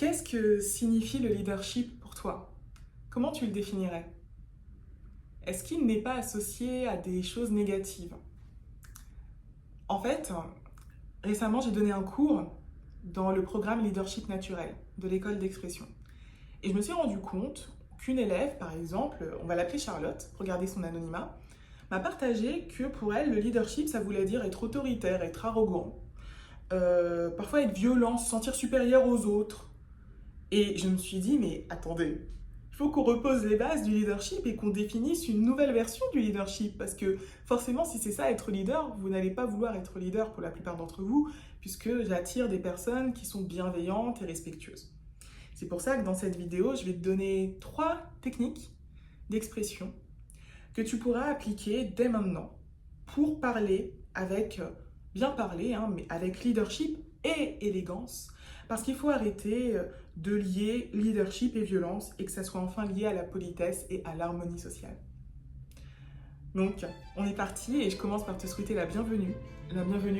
Qu'est-ce que signifie le leadership pour toi? Comment tu le définirais? Est-ce qu'il n'est pas associé à des choses négatives? En fait, récemment, j'ai donné un cours dans le programme Leadership Naturel de l'école d'expression. Et je me suis rendu compte qu'une élève, par exemple, on va l'appeler Charlotte, regardez son anonymat, m'a partagé que pour elle, le leadership, ça voulait dire être autoritaire, être arrogant, parfois être violent, se sentir supérieur aux autres. Et je me suis dit, mais attendez, il faut qu'on repose les bases du leadership et qu'on définisse une nouvelle version du leadership. Parce que forcément, si c'est ça, être leader, vous n'allez pas vouloir être leader pour la plupart d'entre vous, puisque j'attire des personnes qui sont bienveillantes et respectueuses. C'est pour ça que dans cette vidéo, je vais te donner 3 techniques d'expression que tu pourras appliquer dès maintenant pour parler avec, bien parler, hein, mais avec leadership et élégance. Parce qu'il faut arrêter de lier leadership et violence et que ça soit enfin lié à la politesse et à l'harmonie sociale. Donc, on est parti et je commence par te souhaiter la bienvenue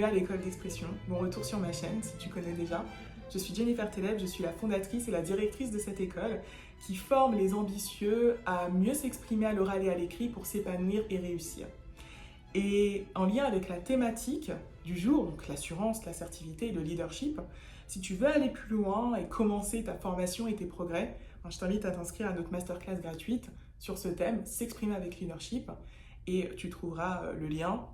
à l'école d'expression, mon retour sur ma chaîne si tu connais déjà. Je suis Jennifer Teleb, je suis la fondatrice et la directrice de cette école qui forme les ambitieux à mieux s'exprimer à l'oral et à l'écrit pour s'épanouir et réussir. Et en lien avec la thématique du jour, donc l'assurance, l'assertivité et le leadership, si tu veux aller plus loin et commencer ta formation et tes progrès, je t'invite à t'inscrire à notre masterclass gratuite sur ce thème, s'exprimer avec leadership, et tu trouveras le lien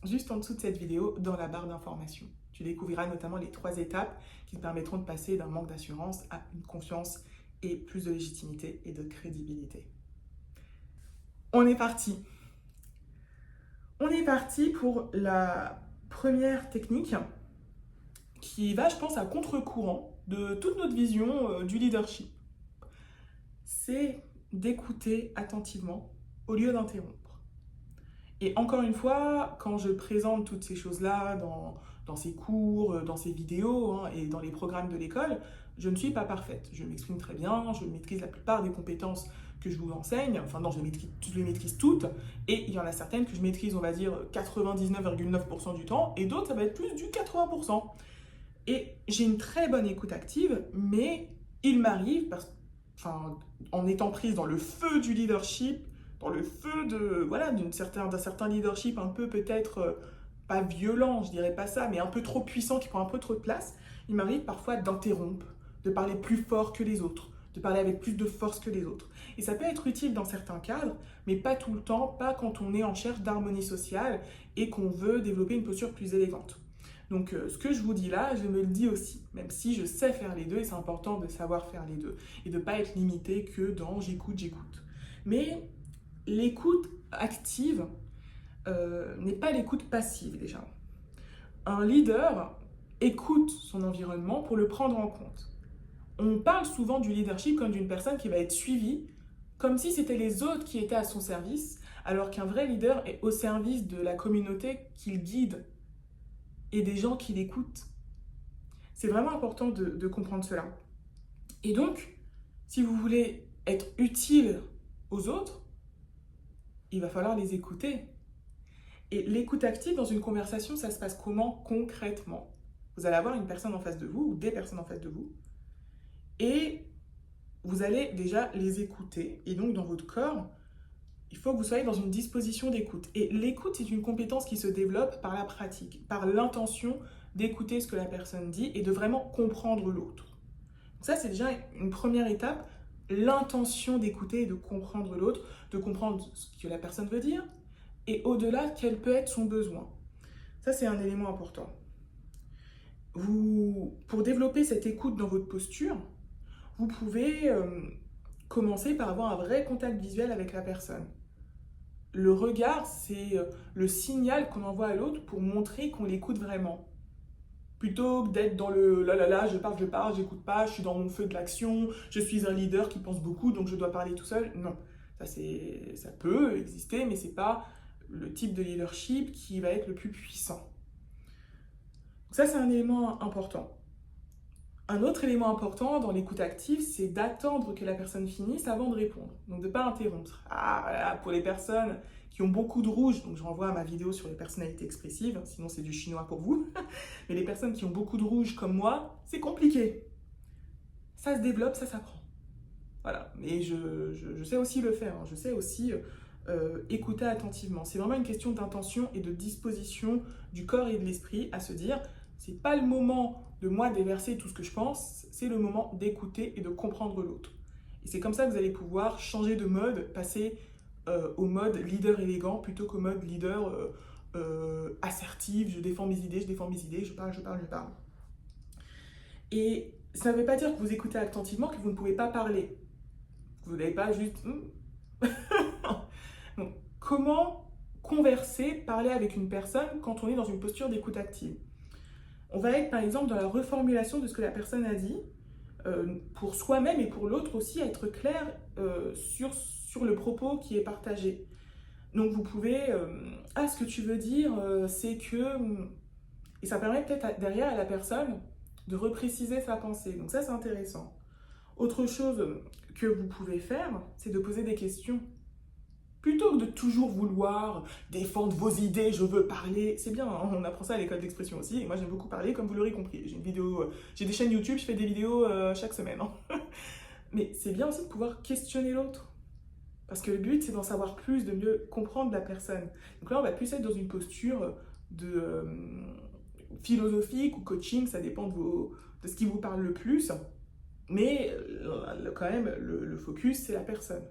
juste en dessous de cette vidéo dans la barre d'informations. Tu découvriras notamment les 3 étapes qui te permettront de passer d'un manque d'assurance à une confiance et plus de légitimité et de crédibilité. On est parti. On est parti pour la première technique qui va, je pense, à contre-courant de toute notre vision du leadership. C'est d'écouter attentivement au lieu d'interrompre. Et encore une fois, quand je présente toutes ces choses-là dans ces cours, dans ces vidéos et dans les programmes de l'école, je ne suis pas parfaite. Je m'exprime très bien, je maîtrise la plupart des compétences que je vous enseigne. Enfin non, je les maîtrise toutes. Et il y en a certaines que je maîtrise, on va dire, 99,9% du temps. Et d'autres, ça va être plus du 80%. Et j'ai une très bonne écoute active, mais il m'arrive, en étant prise dans le feu du leadership, dans le feu d'un certain leadership un peu peut-être pas violent, je dirais pas ça, mais un peu trop puissant, qui prend un peu trop de place, il m'arrive parfois d'interrompre, de parler plus fort que les autres, de parler avec plus de force que les autres. Et ça peut être utile dans certains cadres, mais pas tout le temps, pas quand on est en recherche d'harmonie sociale et qu'on veut développer une posture plus élégante. Donc ce que je vous dis là, je me le dis aussi, même si je sais faire les deux, et c'est important de savoir faire les deux, et de ne pas être limité que dans j'écoute. Mais l'écoute active n'est pas l'écoute passive déjà. Un leader écoute son environnement pour le prendre en compte. On parle souvent du leadership comme d'une personne qui va être suivie, comme si c'était les autres qui étaient à son service, alors qu'un vrai leader est au service de la communauté qu'il guide et des gens qui l'écoutent. C'est vraiment important de comprendre cela. Et donc, si vous voulez être utile aux autres, il va falloir les écouter. Et l'écoute active dans une conversation, ça se passe comment concrètement? Vous allez avoir une personne en face de vous, ou des personnes en face de vous, et vous allez déjà les écouter. Et donc, dans votre corps, il faut que vous soyez dans une disposition d'écoute. Et l'écoute, c'est une compétence qui se développe par la pratique, par l'intention d'écouter ce que la personne dit et de vraiment comprendre l'autre. Donc ça, c'est déjà une première étape, l'intention d'écouter et de comprendre l'autre, de comprendre ce que la personne veut dire et au-delà, quel peut être son besoin. Ça, c'est un élément important. Pour développer cette écoute dans votre posture, vous pouvez commencer par avoir un vrai contact visuel avec la personne. Le regard, c'est le signal qu'on envoie à l'autre pour montrer qu'on l'écoute vraiment. Plutôt que d'être dans le là, je parle, j'écoute pas, je suis dans mon feu de l'action, je suis un leader qui pense beaucoup, donc je dois parler tout seul. Non, ça peut exister, mais c'est pas le type de leadership qui va être le plus puissant. Donc ça, c'est un élément important. Un autre élément important dans l'écoute active, c'est d'attendre que la personne finisse avant de répondre. Donc de ne pas interrompre. Voilà, pour les personnes qui ont beaucoup de rouge, donc je renvoie à ma vidéo sur les personnalités expressives, sinon c'est du chinois pour vous. Mais les personnes qui ont beaucoup de rouge comme moi, c'est compliqué. Ça se développe, ça s'apprend. Voilà, et je sais aussi le faire, hein. Je sais aussi écouter attentivement. C'est vraiment une question d'intention et de disposition du corps et de l'esprit à se dire, c'est pas le moment de moi déverser tout ce que je pense, c'est le moment d'écouter et de comprendre l'autre. Et c'est comme ça que vous allez pouvoir changer de mode, passer au mode leader élégant plutôt qu'au mode leader assertif, je défends mes idées, je parle, je parle, je parle. Et ça ne veut pas dire que vous écoutez attentivement que vous ne pouvez pas parler. Vous n'avez pas juste... Donc, comment converser, parler avec une personne quand on est dans une posture d'écoute active? On va être par exemple dans la reformulation de ce que la personne a dit, pour soi-même et pour l'autre aussi, être clair sur le propos qui est partagé. Donc vous pouvez, ce que tu veux dire, c'est que... Et ça permet peut-être derrière à la personne de repréciser sa pensée. Donc ça, c'est intéressant. Autre chose que vous pouvez faire, c'est de poser des questions. Plutôt que de toujours vouloir défendre vos idées, je veux parler, c'est bien, hein, on apprend ça à l'école d'expression aussi, et moi j'aime beaucoup parler, comme vous l'aurez compris. J'ai des chaînes YouTube, je fais des vidéos chaque semaine. Hein. Mais c'est bien aussi de pouvoir questionner l'autre. Parce que le but, c'est d'en savoir plus, de mieux comprendre la personne. Donc là, on va plus être dans une posture de philosophique ou coaching, ça dépend de ce qui vous parle le plus. Mais quand même, le focus, c'est la personne.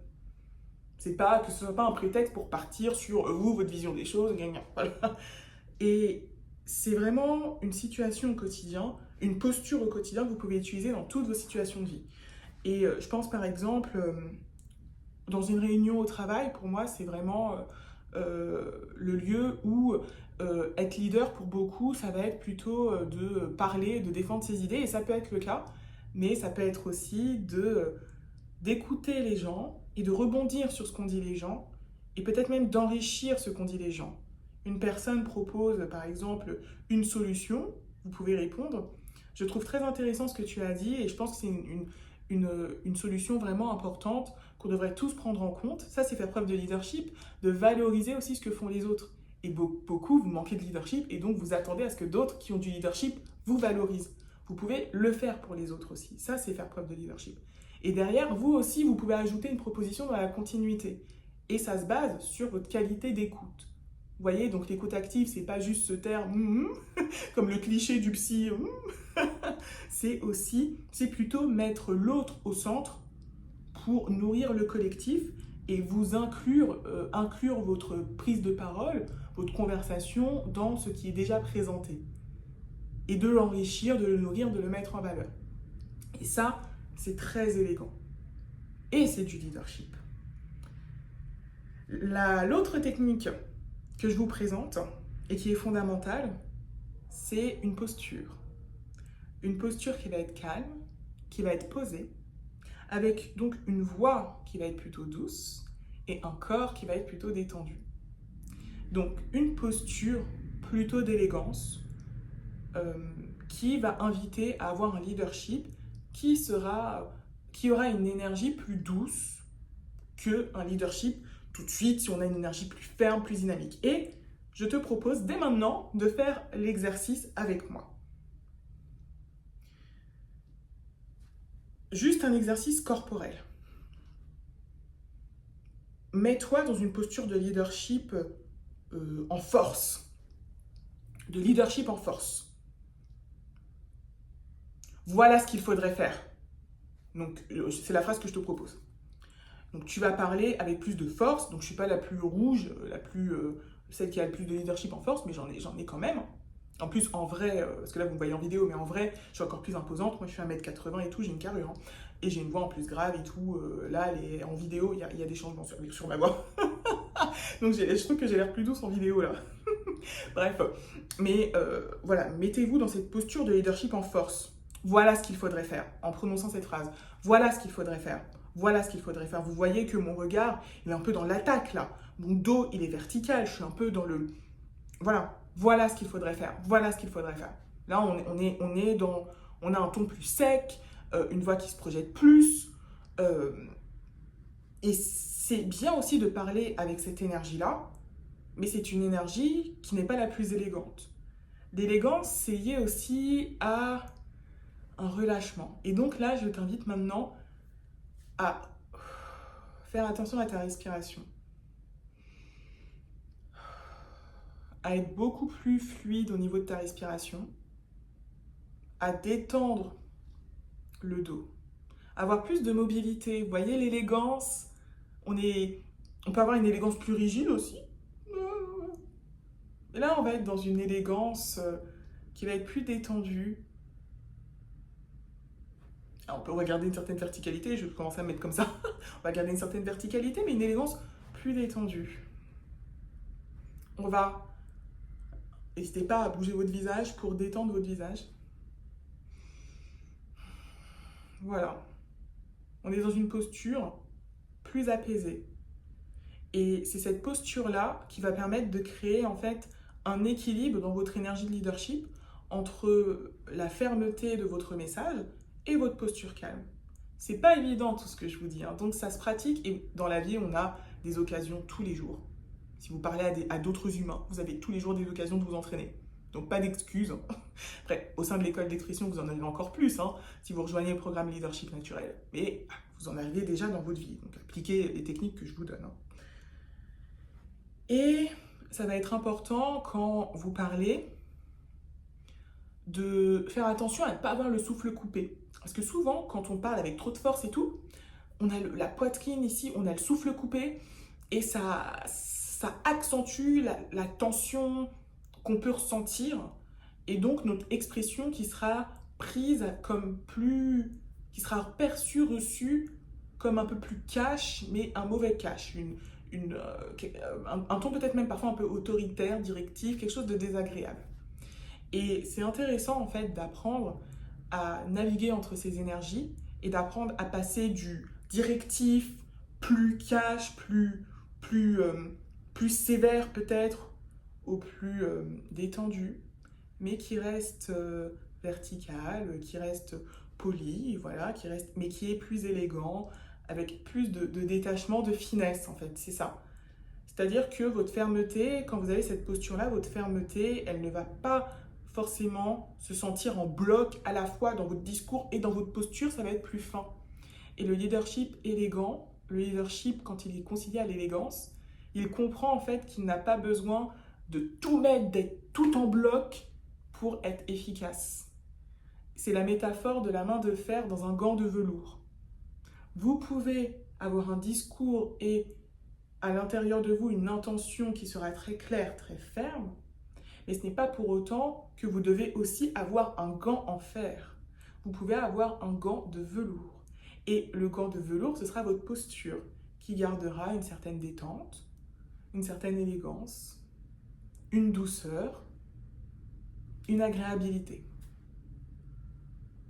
C'est pas que ce soit pas un prétexte pour partir sur vous, votre vision des choses, voilà. Et c'est vraiment une situation au quotidien, une posture au quotidien que vous pouvez utiliser dans toutes vos situations de vie. Et je pense par exemple, dans une réunion au travail, pour moi, c'est vraiment le lieu où être leader pour beaucoup, ça va être plutôt de parler, de défendre ses idées, et ça peut être le cas, mais ça peut être aussi d'écouter les gens et de rebondir sur ce qu'ont dit les gens, et peut-être même d'enrichir ce qu'ont dit les gens. Une personne propose par exemple une solution, vous pouvez répondre. Je trouve très intéressant ce que tu as dit, et je pense que c'est une solution vraiment importante qu'on devrait tous prendre en compte. Ça, c'est faire preuve de leadership, de valoriser aussi ce que font les autres. Et beaucoup, vous manquez de leadership, et donc vous attendez à ce que d'autres qui ont du leadership vous valorisent. Vous pouvez le faire pour les autres aussi. Ça, c'est faire preuve de leadership. Et derrière, vous aussi, vous pouvez ajouter une proposition dans la continuité. Et ça se base sur votre qualité d'écoute. Vous voyez, donc l'écoute active, c'est pas juste se taire comme le cliché du psy. C'est plutôt mettre l'autre au centre pour nourrir le collectif et vous inclure votre prise de parole, votre conversation dans ce qui est déjà présenté. Et de l'enrichir, de le nourrir, de le mettre en valeur. Et ça, c'est très élégant. Et c'est du leadership. L'autre technique que je vous présente et qui est fondamentale, c'est une posture. Une posture qui va être calme, qui va être posée, avec donc une voix qui va être plutôt douce et un corps qui va être plutôt détendu. Donc une posture plutôt d'élégance qui va inviter à avoir un leadership qui aura une énergie plus douce qu'un leadership tout de suite si on a une énergie plus ferme, plus dynamique. Et je te propose dès maintenant de faire l'exercice avec moi. Juste un exercice corporel. Mets-toi dans une posture de leadership en force. De leadership en force. Voilà ce qu'il faudrait faire. Donc, c'est la phrase que je te propose. Donc, tu vas parler avec plus de force. Donc, je ne suis pas la plus rouge, celle qui a le plus de leadership en force, mais j'en ai quand même. En plus, en vrai, parce que là, vous me voyez en vidéo, mais en vrai, je suis encore plus imposante. Moi, je suis 1m80 et tout, j'ai une carrure. Hein. Et j'ai une voix en plus grave et tout. Là, en vidéo, il y a des changements sur ma voix. Donc, je trouve que j'ai l'air plus douce en vidéo, là. Bref. Mais voilà, mettez-vous dans cette posture de leadership en force. Voilà ce qu'il faudrait faire, en prononçant cette phrase. Voilà ce qu'il faudrait faire. Voilà ce qu'il faudrait faire. Vous voyez que mon regard, il est un peu dans l'attaque, là. Mon dos, il est vertical. Je suis un peu dans le... Voilà. Voilà ce qu'il faudrait faire. Voilà ce qu'il faudrait faire. Là, on a un ton plus sec, une voix qui se projette plus. Et c'est bien aussi de parler avec cette énergie-là, mais c'est une énergie qui n'est pas la plus élégante. L'élégance, c'est lié aussi à un relâchement. Et donc là, je t'invite maintenant à faire attention à ta respiration, à être beaucoup plus fluide au niveau de ta respiration, à détendre le dos, avoir plus de mobilité. Vous voyez l'élégance, on peut avoir une élégance plus rigide aussi. Et là, on va être dans une élégance qui va être plus détendue. Alors, on peut regarder une certaine verticalité, je vais commencer à me mettre comme ça. On va garder une certaine verticalité, mais une élégance plus détendue. On va... N'hésitez pas à bouger votre visage pour détendre votre visage. Voilà. On est dans une posture plus apaisée. Et c'est cette posture-là qui va permettre de créer en fait un équilibre dans votre énergie de leadership entre la fermeté de votre message et votre posture calme. C'est pas évident tout ce que je vous dis, hein. Donc ça se pratique et dans la vie on a des occasions tous les jours. Si vous parlez à d'autres humains, vous avez tous les jours des occasions de vous entraîner. Donc pas d'excuses. Après, au sein de l'école d'expression, vous en avez encore plus, hein, si vous rejoignez le programme Leadership Naturel. Mais vous en avez déjà dans votre vie. Donc appliquez les techniques que je vous donne, hein. Et ça va être important quand vous parlez de faire attention à ne pas avoir le souffle coupé. Parce que souvent, quand on parle avec trop de force et tout, on a la poitrine ici, on a le souffle coupé et ça accentue la tension qu'on peut ressentir et donc notre expression qui sera prise comme plus, qui sera perçue, reçue comme un peu plus cash, mais un mauvais cash, un ton peut-être même parfois un peu autoritaire, directif, quelque chose de désagréable. Et c'est intéressant en fait d'apprendre à naviguer entre ces énergies et d'apprendre à passer du directif, plus cash, plus sévère peut-être, au plus détendu, mais qui reste vertical, qui reste poli, voilà, mais qui est plus élégant, avec plus de détachement, de finesse en fait, c'est ça. C'est-à-dire que votre fermeté, quand vous avez cette posture-là, votre fermeté, elle ne va pas forcément se sentir en bloc à la fois dans votre discours et dans votre posture, ça va être plus fin. Et le leadership élégant, le leadership quand il est concilié à l'élégance, il comprend en fait qu'il n'a pas besoin de tout mettre, d'être tout en bloc pour être efficace. C'est la métaphore de la main de fer dans un gant de velours. Vous pouvez avoir un discours et à l'intérieur de vous une intention qui sera très claire, très ferme, mais ce n'est pas pour autant que vous devez aussi avoir un gant en fer. Vous pouvez avoir un gant de velours. Et le gant de velours, ce sera votre posture qui gardera une certaine détente, une certaine élégance, une douceur, une agréabilité.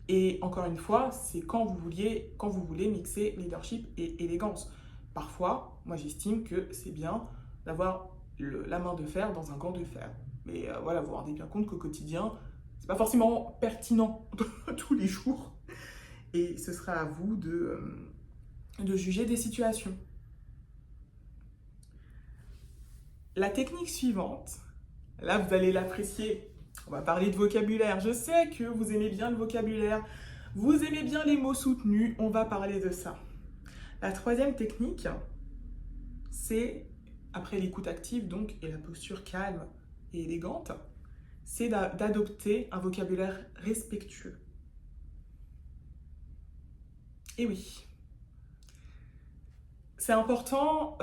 Et encore une fois, c'est quand vous voulez mixer leadership et élégance. Parfois, moi j'estime que c'est bien d'avoir la main de fer dans un gant de fer. Mais voilà, vous vous rendez bien compte qu'au quotidien, c'est pas forcément pertinent tous les jours. Et ce sera à vous de juger des situations. La technique suivante, là vous allez l'apprécier. On va parler de vocabulaire. Je sais que vous aimez bien le vocabulaire. Vous aimez bien les mots soutenus. On va parler de ça. La troisième technique, c'est, après l'écoute active donc, et la posture calme et élégante, c'est d'adopter un vocabulaire respectueux. Et oui, c'est important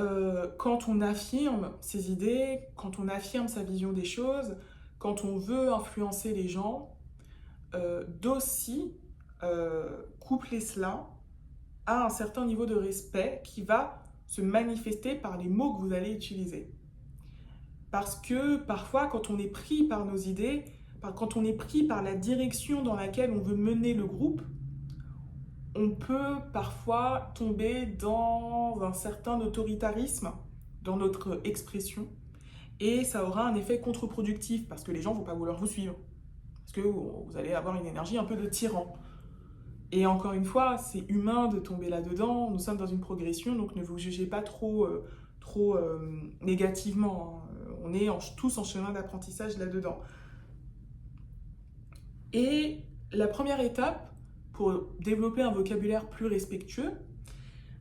quand on affirme ses idées, quand on affirme sa vision des choses, quand on veut influencer les gens, d'aussi coupler cela à un certain niveau de respect qui va se manifester par les mots que vous allez utiliser. Parce que parfois, quand on est pris par nos idées, quand on est pris par la direction dans laquelle on veut mener le groupe, on peut parfois tomber dans un certain autoritarisme dans notre expression et ça aura un effet contre-productif parce que les gens ne vont pas vouloir vous suivre. Parce que vous allez avoir une énergie un peu de tyran. Et encore une fois, c'est humain de tomber là-dedans. Nous sommes dans une progression, donc ne vous jugez pas trop négativement. On est tous en chemin d'apprentissage là-dedans. Et la première étape, pour développer un vocabulaire plus respectueux,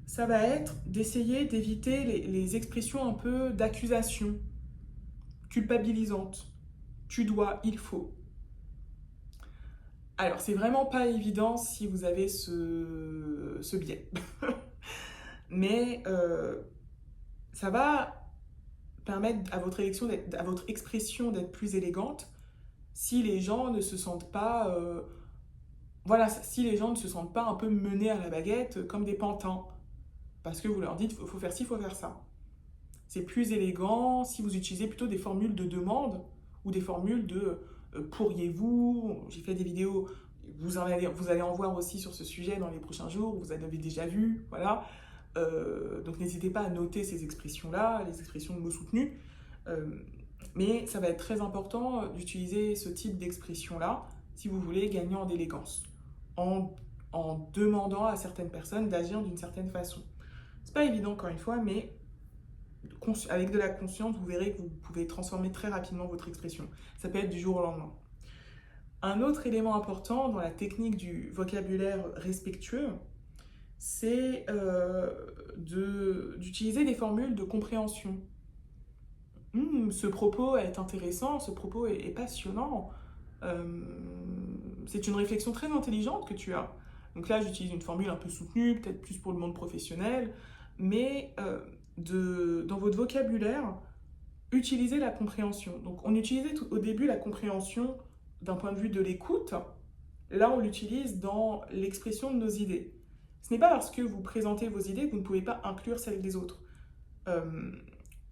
ça va être d'essayer d'éviter les expressions un peu d'accusation, culpabilisantes. Tu dois, il faut. Alors, c'est vraiment pas évident si vous avez ce biais. Mais ça va permettre à votre expression d'être plus élégante si les gens ne se sentent pas... voilà, si les gens ne se sentent pas un peu menés à la baguette comme des pantins. Parce que vous leur dites, il faut faire ci, il faut faire ça. C'est plus élégant si vous utilisez plutôt des formules de demande ou des formules de pourriez-vous. J'ai fait des vidéos, vous allez en voir aussi sur ce sujet dans les prochains jours, vous en avez déjà vu, voilà. Donc n'hésitez pas à noter ces expressions-là, les expressions de mots soutenus. Mais ça va être très important d'utiliser ce type d'expression-là si vous voulez gagner en élégance, en demandant à certaines personnes d'agir d'une certaine façon. C'est pas évident encore une fois, mais avec de la conscience, vous verrez que vous pouvez transformer très rapidement votre expression. Ça peut être du jour au lendemain. Un autre élément important dans la technique du vocabulaire respectueux, c'est d'utiliser des formules de compréhension. Ce propos est intéressant, ce propos est passionnant. C'est une réflexion très intelligente que tu as. Donc là, j'utilise une formule un peu soutenue, peut-être plus pour le monde professionnel, mais dans votre vocabulaire, utilisez la compréhension. Donc on utilisait au début la compréhension d'un point de vue de l'écoute. Là, on l'utilise dans l'expression de nos idées. Ce n'est pas parce que vous présentez vos idées que vous ne pouvez pas inclure celles des autres.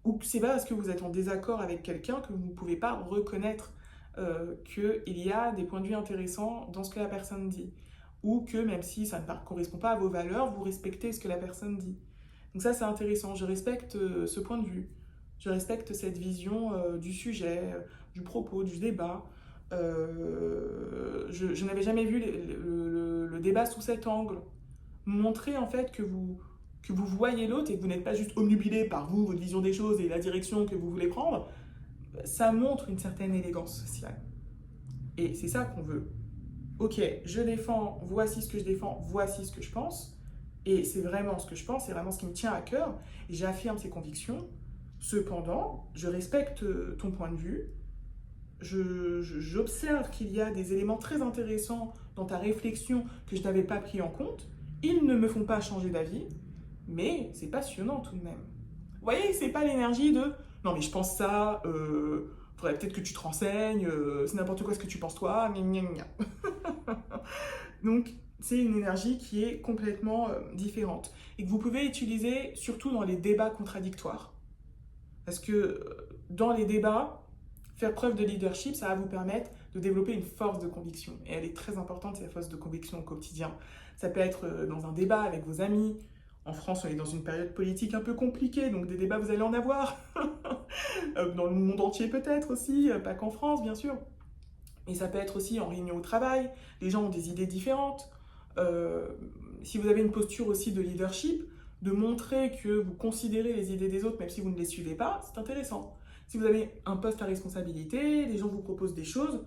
Ou que c'est pas parce que vous êtes en désaccord avec quelqu'un que vous ne pouvez pas reconnaître qu'il y a des points de vue intéressants dans ce que la personne dit. Ou que même si ça ne correspond pas à vos valeurs, vous respectez ce que la personne dit. Donc ça, c'est intéressant. Je respecte ce point de vue. Je respecte cette vision du sujet, du propos, du débat. Je n'avais jamais vu le débat sous cet angle. Montrer en fait que vous voyez l'autre et que vous n'êtes pas juste omnubilé par vous, votre vision des choses et la direction que vous voulez prendre, ça montre une certaine élégance sociale. Et c'est ça qu'on veut. Ok, je défends, voici ce que je défends, voici ce que je pense. Et c'est vraiment ce que je pense, c'est vraiment ce qui me tient à cœur. Et j'affirme ces convictions. Cependant, je respecte ton point de vue. J'observe qu'il y a des éléments très intéressants dans ta réflexion que je n'avais pas pris en compte. Ils ne me font pas changer d'avis, mais c'est passionnant tout de même. Vous voyez, c'est pas l'énergie de « non mais je pense ça, faudrait peut-être que tu te renseignes, c'est n'importe quoi ce que tu penses toi, gna gna gna. » Donc, c'est une énergie qui est complètement différente et que vous pouvez utiliser surtout dans les débats contradictoires. Parce que dans les débats, faire preuve de leadership, ça va vous permettre de développer une force de conviction. Et elle est très importante, cette force de conviction au quotidien. Ça peut être dans un débat avec vos amis. En France, on est dans une période politique un peu compliquée, donc des débats, vous allez en avoir. Dans le monde entier peut-être aussi, pas qu'en France, bien sûr. Et ça peut être aussi en réunion au travail. Les gens ont des idées différentes. Si vous avez une posture aussi de leadership, de montrer que vous considérez les idées des autres, même si vous ne les suivez pas, c'est intéressant. Si vous avez un poste à responsabilité, les gens vous proposent des choses,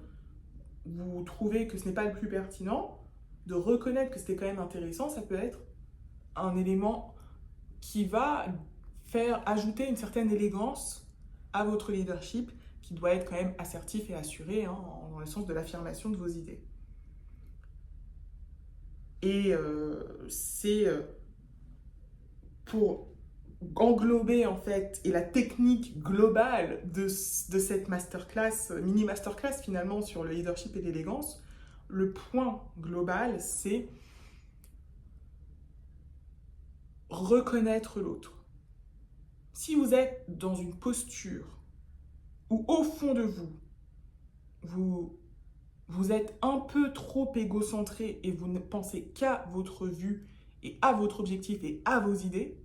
vous trouvez que ce n'est pas le plus pertinent, de reconnaître que c'était quand même intéressant, ça peut être un élément qui va faire ajouter une certaine élégance à votre leadership, qui doit être quand même assertif et assuré, hein, dans le sens de l'affirmation de vos idées. Et c'est pour englober en fait, et la technique globale de cette masterclass, mini masterclass finalement sur le leadership et l'élégance, le point global, c'est reconnaître l'autre. Si vous êtes dans une posture où au fond de vous êtes un peu trop égocentré et vous ne pensez qu'à votre vue et à votre objectif et à vos idées,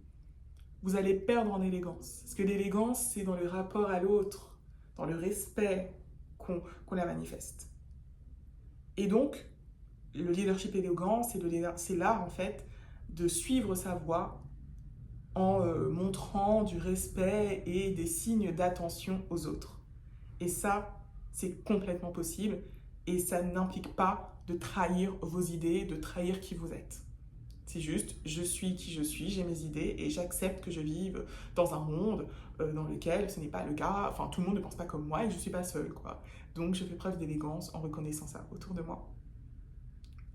vous allez perdre en élégance. Parce que l'élégance, c'est dans le rapport à l'autre, dans le respect qu'on la manifeste. Et donc, le leadership élégant, c'est l'art en fait de suivre sa voie en montrant du respect et des signes d'attention aux autres. Et ça, c'est complètement possible et ça n'implique pas de trahir vos idées, de trahir qui vous êtes. C'est juste, je suis qui je suis, j'ai mes idées et j'accepte que je vive dans un monde dans lequel ce n'est pas le cas. Enfin, tout le monde ne pense pas comme moi et je ne suis pas seule, quoi. Donc, je fais preuve d'élégance en reconnaissant ça autour de moi.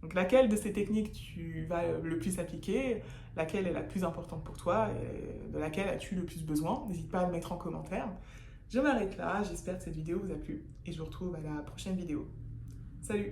Donc, laquelle de ces techniques tu vas le plus appliquer? Laquelle est la plus importante pour toi? Et de laquelle as-tu le plus besoin? N'hésite pas à le mettre en commentaire. Je m'arrête là, j'espère que cette vidéo vous a plu et je vous retrouve à la prochaine vidéo. Salut!